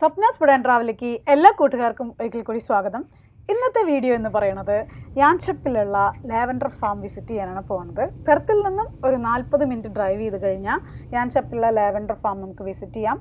Swapna's food and ട്രാവലിലേക്ക് എല്ലാ കൂട്ടുകാർക്കും ഒരിക്കൽ കൂടി സ്വാഗതം. ഇന്നത്തെ വീഡിയോ എന്ന് പറയുന്നത് യാൻഷപ്പിലുള്ള ലാവൻഡർ ഫാം വിസിറ്റ് ചെയ്യാനാണ് പോകുന്നത്. പെർത്തിൽ നിന്നും ഒരു 40 മിനിറ്റ് ഡ്രൈവ് ചെയ്ത് കഴിഞ്ഞാൽ യാൻഷപ്പിലുള്ള ലാവൻഡർ ഫാം നമുക്ക് വിസിറ്റ് ചെയ്യാം.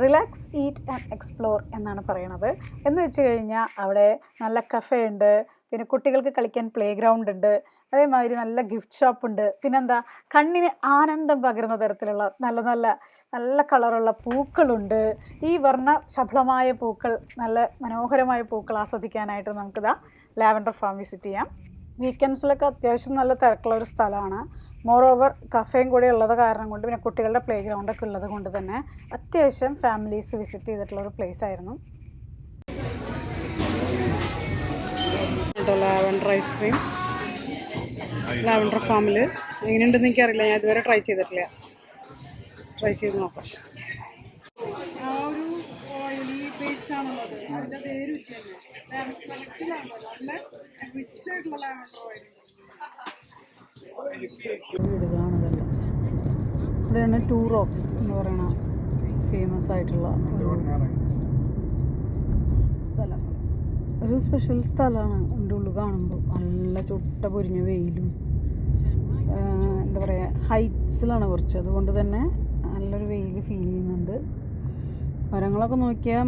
റിലാക്സ്, ഈറ്റ് ആൻഡ് എക്സ്പ്ലോർ എന്നാണ് പറയണത്. എന്ന് വെച്ച് കഴിഞ്ഞാൽ അവിടെ നല്ല കഫേ ഉണ്ട്, പിന്നെ കുട്ടികൾക്ക് കളിക്കാൻ പ്ലേ ഗ്രൗണ്ട് ഉണ്ട്, അതേമാതിരി നല്ല ഗിഫ്റ്റ് ഷോപ്പ് ഉണ്ട്, പിന്നെന്താ കണ്ണിന് ആനന്ദം പകരുന്ന തരത്തിലുള്ള നല്ല നല്ല നല്ല കളറുള്ള പൂക്കളുണ്ട്. ഈ വർണ്ണ ശബളമായ പൂക്കൾ, നല്ല മനോഹരമായ പൂക്കൾ ആസ്വദിക്കാനായിട്ട് നമുക്കിതാ ലാവൻഡർ ഫാം വിസിറ്റ് ചെയ്യാം. വീക്കെൻഡ്സിലൊക്കെ അത്യാവശ്യം നല്ല തിരക്കുള്ള ഒരു സ്ഥലമാണ്. മോറോവർ കഫേയും കൂടെ ഉള്ളത് കാരണം കൊണ്ട്, പിന്നെ കുട്ടികളുടെ പ്ലേ ഗ്രൗണ്ടൊക്കെ ഉള്ളത് കൊണ്ട് തന്നെ അത്യാവശ്യം ഫാമിലീസ് വിസിറ്റ് ചെയ്തിട്ടുള്ള ഒരു പ്ലേസ് ആയിരുന്നു. ലാവൻഡർ ഐസ്ക്രീം ലാവൻഡർ ഫാമിൽ എങ്ങനെയുണ്ടെന്ന് എനിക്കറിയില്ല, ഞാൻ ഇതുവരെ ട്രൈ ചെയ്തിട്ടില്ല. ട്രൈ ചെയ്ത് നോക്കാം. ആ ഒരു ഓയിലി പേസ്റ്റ് ആണുള്ളത്, അതിൻ്റെ അതേ രുചി തന്നെ. നല്ല റിച്ച് ആയിട്ടുള്ള ലാവൻഡർ ഓയിൽ. വീട് കാണുന്നതല്ല, ഇവിടെയാണ് ടൂ റോക്സ് എന്ന് പറയുന്ന ഫേമസ് ആയിട്ടുള്ള ഒരു സ്ഥലങ്ങൾ. ഒരു സ്പെഷ്യൽ സ്ഥലമാണ്. എൻ്റെ ഉള്ളിൽ കാണുമ്പോൾ നല്ല ചുട്ട പൊരിഞ്ഞ വെയിലും, എന്താ പറയുക, ഹൈറ്റ്സിലാണ് കുറച്ച്, അതുകൊണ്ട് തന്നെ നല്ലൊരു വെയിൽ ഫീൽ ചെയ്യുന്നുണ്ട്. മരങ്ങളൊക്കെ നോക്കിയാൽ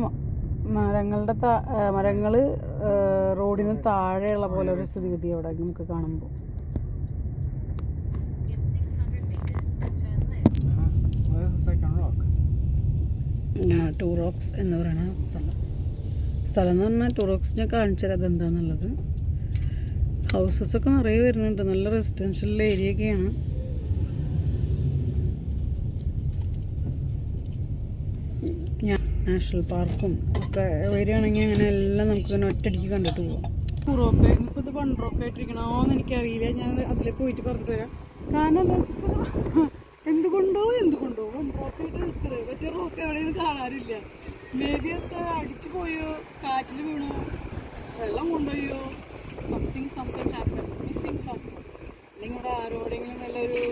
മരങ്ങൾ റോഡിന് താഴെയുള്ള പോലെ ഒരു സ്ഥിതിഗതി അവിടെ നമുക്ക് കാണുമ്പോൾ. ടൂ റോക്സ് എന്ന് പറയുന്ന സ്ഥലം എന്ന് പറഞ്ഞാൽ ടൂ റോക്സ് ഞാൻ കാണിച്ചു തരാം അതെന്താണെന്നുള്ളത്. ഹൗസസൊക്കെ നിറയെ വരുന്നുണ്ട്, നല്ല റെസിഡൻഷ്യൽ ഏരിയയൊക്കെയാണ്. ഞാൻ നാഷണൽ പാർക്കും ഒക്കെ വരികയാണെങ്കിൽ അങ്ങനെ എല്ലാം നമുക്കിങ്ങനെ ഒറ്റയടിക്ക് കണ്ടിട്ട് പോകാം. ടൂ റോക്ക് ഇപ്പോൾ ഇത് 1 റോക്ക് ആയിട്ടിരിക്കണോന്ന് എനിക്കറിയില്ല, ഞാൻ അതിൽ പോയിട്ട് പറഞ്ഞിട്ട് വരാം. കാരണം എന്തുകൊണ്ടോ 1 റോക്കായിട്ട് നിൽക്കുന്നത്, മറ്റേ റോക്ക് എവിടെയൊന്നും കാണാറില്ല. മേ ബി അത് അടിച്ചു പോയോ, കാറ്റിൽ വീണോ, വെള്ളം കൊണ്ടുപോയോ, സംതിങ് ഹാപ്പൻ, മിസ്സിങ് ഫാക്ടർ. അല്ലെങ്കിൽ ഇവിടെ ആരോടെങ്കിലും നല്ലൊരു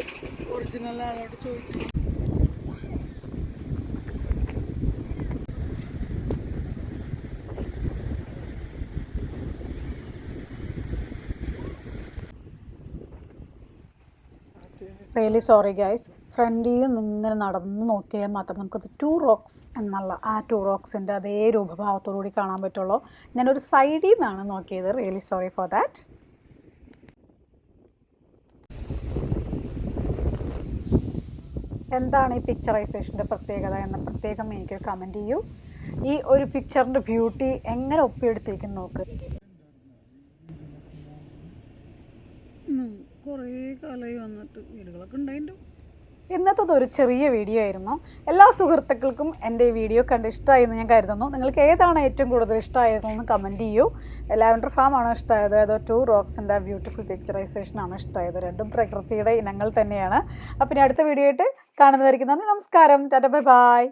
ഒറിജിനൽ ആളോട് ചോദിച്ചു. റിയലി സോറി ഗൈസ്, ഫ്രണ്ടിൽ നിന്നിങ്ങനെ നടന്ന് നോക്കിയാൽ മാത്രം നമുക്കത് ടൂ റോക്സ് എന്നുള്ള ആ ടൂ റോക്സിൻ്റെ അതേ രൂപഭാവത്തോടുകൂടി കാണാൻ പറ്റുള്ളൂ. ഞാനൊരു സൈഡിൽ നിന്നാണ് നോക്കിയത്. Really sorry for that. എന്താണ് ഈ പിക്ചറൈസേഷൻ്റെ പ്രത്യേകത എന്ന് പ്രത്യേകം എനിക്ക് കമൻറ്റ് ചെയ്യൂ. ഈ ഒരു പിക്ചറിൻ്റെ ബ്യൂട്ടി എങ്ങനെ ഒപ്പിയെടുത്തിരിക്കുന്നു നോക്ക്. കുറേ കാലമായി വന്നിട്ട് വീടുകളൊക്കെ ഉണ്ടായിട്ടു. ഇന്നത്തത് ഒരു ചെറിയ വീഡിയോ ആയിരുന്നു. എല്ലാ സുഹൃത്തുക്കൾക്കും എൻ്റെ ഈ വീഡിയോ കണ്ട് ഇഷ്ടമായി എന്ന് ഞാൻ കരുതുന്നു. നിങ്ങൾക്ക് ഏതാണ് ഏറ്റവും കൂടുതൽ ഇഷ്ടമായതെന്ന് കമൻറ്റ് ചെയ്യൂ. ലാവൻഡർ ഫാം ആണോ ഇഷ്ടമായത്, അതോ ടൂ റോക്സിൻ്റെ ബ്യൂട്ടിഫുൾ പിക്ചറൈസേഷൻ ആണോ ഇഷ്ടമായത്? രണ്ടും പ്രകൃതിയുടെ ഇനങ്ങൾ തന്നെയാണ്. അപ്പം ഇനി അടുത്ത വീഡിയോ ആയിട്ട് കാണുന്നതായിരിക്കും. നന്ദി, നമസ്കാരം, ടാറ്റ, ബൈ ബൈ.